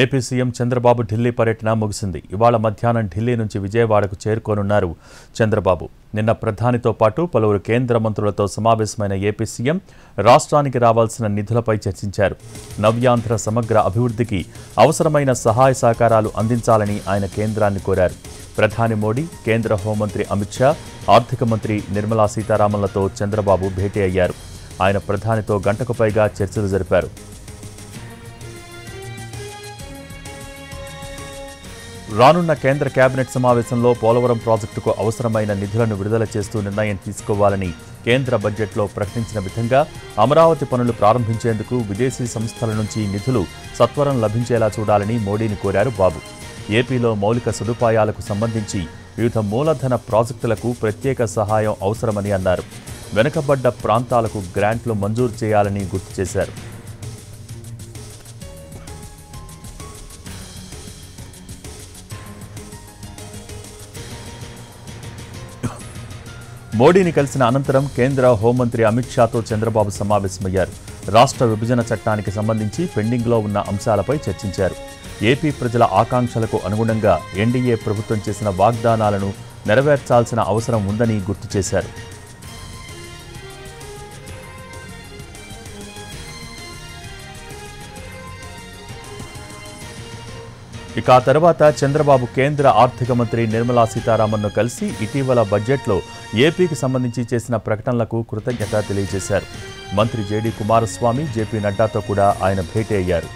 AP CM Chandrababu Delhi పర్యటన ముగిసింది. ఇవాళ మధ్యాహ్నం ఢిల్లీ నుంచి విజయవాడకు చేరుకోనున్నారు చంద్రబాబు. నిన్న ప్రధానితో పాటు పలువురు కేంద్ర మంత్రులతో సమావేశమైన ఏపీ సీఎం రాష్ట్రానికి రావాల్సిన నిధులపై చర్చించారు. నవ్యాంధ్ర సమగ్ర అభివృద్ధికి అవసరమైన సహాయ సహకారాలు అందించాలని ఆయన కేంద్రాన్ని కోరారు. ప్రధాని మోడీ, కేంద్ర హోంమంత్రి అమిత్ షా, ఆర్థిక మంత్రి నిర్మలా సీతారామన్లతో చంద్రబాబు భేటీ అయ్యారు. ఆయన ప్రధానితో గంటకు పైగా చర్చలు జరిపారు. రానున్న కేంద్ర కేబినెట్ సమావేశంలో పోలవరం ప్రాజెక్టుకు అవసరమైన నిధులను విడుదల చేస్తూ నిర్ణయం తీసుకోవాలని కేంద్ర బడ్జెట్లో ప్రకటించిన విధంగా అమరావతి పనులు ప్రారంభించేందుకు విదేశీ సంస్థల నుంచి నిధులు సత్వరం లభించేలా చూడాలని మోడీని కోరారు బాబు. ఏపీలో మౌలిక సదుపాయాలకు సంబంధించి వివిధ మూలధన ప్రాజెక్టులకు ప్రత్యేక సహాయం అవసరమని అన్నారు. వెనుకబడ్డ ప్రాంతాలకు గ్రాంట్లు మంజూరు చేయాలని గుర్తు చేశారు. మోడీని కలిసిన అనంతరం కేంద్ర హోంమంత్రి అమిత్ షాతో చంద్రబాబు సమావేశమయ్యారు. రాష్ట్ర విభజన చట్టానికి సంబంధించి పెండింగ్లో ఉన్న అంశాలపై చర్చించారు. ఏపీ ప్రజల ఆకాంక్షలకు అనుగుణంగా ఎన్డీఏ ప్రభుత్వం చేసిన వాగ్దానాలను నెరవేర్చాల్సిన అవసరం ఉందని గుర్తు చేశారు. ఇక ఆ తర్వాత చంద్రబాబు కేంద్ర ఆర్థిక మంత్రి నిర్మలా సీతారామన్ను కలిసి ఇటీవల బడ్జెట్లో ఏపీకి సంబంధించి చేసిన ప్రకటనలకు కృతజ్ఞత తెలియజేశారు. మంత్రి జేడీ కుమారస్వామి, జేపీ నడ్డాతో కూడా ఆయన భేటీ అయ్యారు.